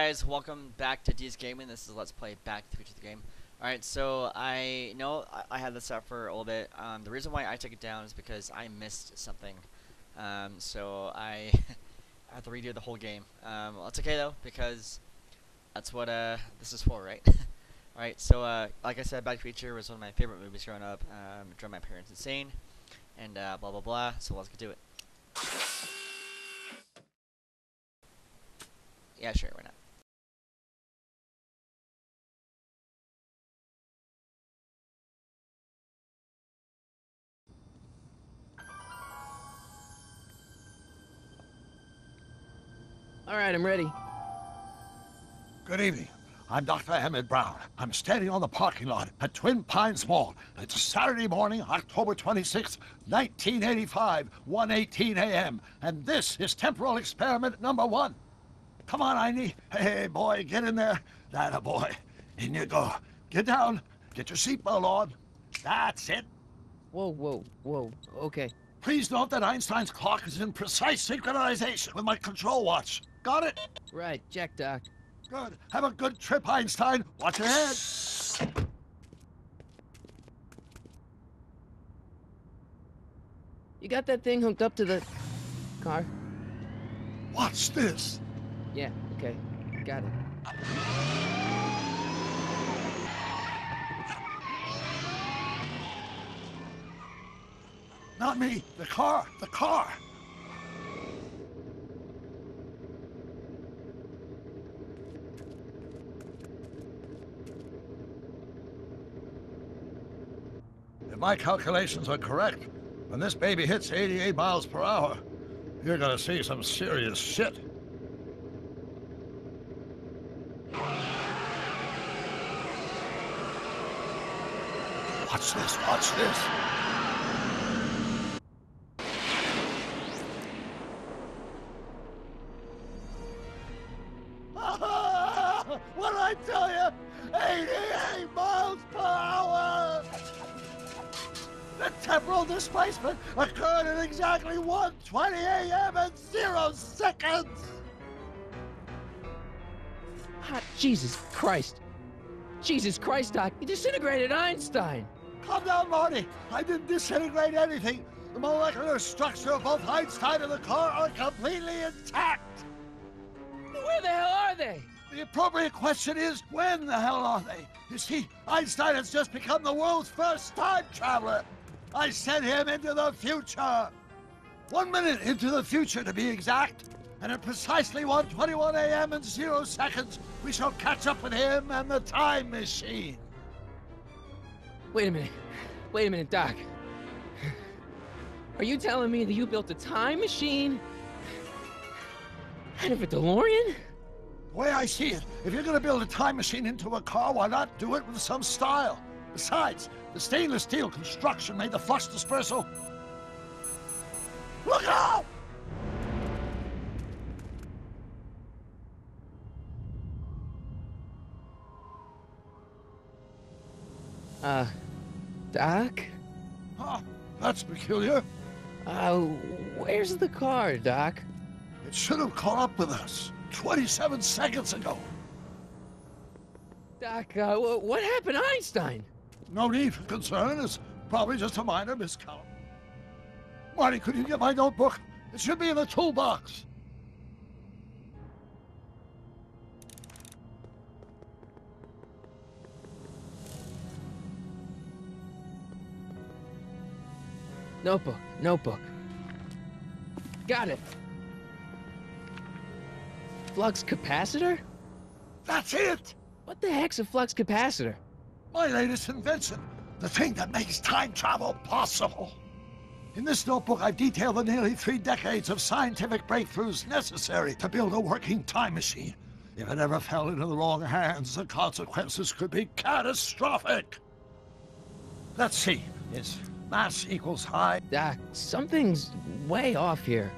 guys, welcome back to D's Gaming. This is Let's Play Back to the Future the game. Alright, so I know I had this up for a little bit. The reason why I took it down is because I missed something. So I have to redo the whole game. Well, it's okay though, because that's what this is for, right? Alright, so like I said, Back to the Future was one of my favorite movies growing up. It drove my parents insane, and blah blah blah, so let's get to it. Yeah, sure, why not? All right, I'm ready. Good evening. I'm Dr. Emmett Brown. I'm standing on the parking lot at Twin Pines Mall. It's Saturday morning, October 26th, 1985, 1:18 a.m. And this is temporal experiment number 1. Come on, Einie. Hey, boy, get in there. That boy. In you go. Get down. Get your seatbelt on. That's it. Whoa, whoa, whoa. Okay. Please note that Einstein's clock is in precise synchronization with my control watch. Got it? Right, check, Doc. Good. Have a good trip, Einstein. Watch your head. You got that thing hooked up to the car? Watch this. Yeah, okay. Got it. Not me. The car. The car. If my calculations are correct, when this baby hits 88 miles per hour, you're gonna see some serious shit. Watch this, watch this. What did I tell you? 88 miles per hour! The temporal displacement occurred at exactly 1:20 a.m. and 0 seconds! Ah, Jesus Christ. Jesus Christ, Doc. You disintegrated Einstein. Calm down, Marty. I didn't disintegrate anything. The molecular structure of both Einstein and the car are completely intact. Where the hell are they? The appropriate question is, when the hell are they? You see, Einstein has just become the world's first time traveler. I sent him into the future. 1 minute into the future, to be exact. And at precisely 1:21 a.m. and 0 seconds, we shall catch up with him and the time machine. Wait a minute. Wait a minute, Doc. Are you telling me that you built a time machine out of a DeLorean? The way I see it, if you're gonna build a time machine into a car, why not do it with some style? Besides, the stainless steel construction made the flux dispersal. Look out! Doc? Huh, that's peculiar. Where's the car, Doc? It should have caught up with us 27 seconds ago. Doc, what happened to Einstein? No need for concern. It's probably just a minor miscount. Marty, could you get my notebook? It should be in the toolbox. Notebook. Got it. Flux capacitor? That's it! What the heck's a flux capacitor? My latest invention. The thing that makes time travel possible. In this notebook, I've detailed the nearly 3 decades of scientific breakthroughs necessary to build a working time machine. If it ever fell into the wrong hands, the consequences could be catastrophic. Let's see. Is mass equals height? Doc, something's way off here.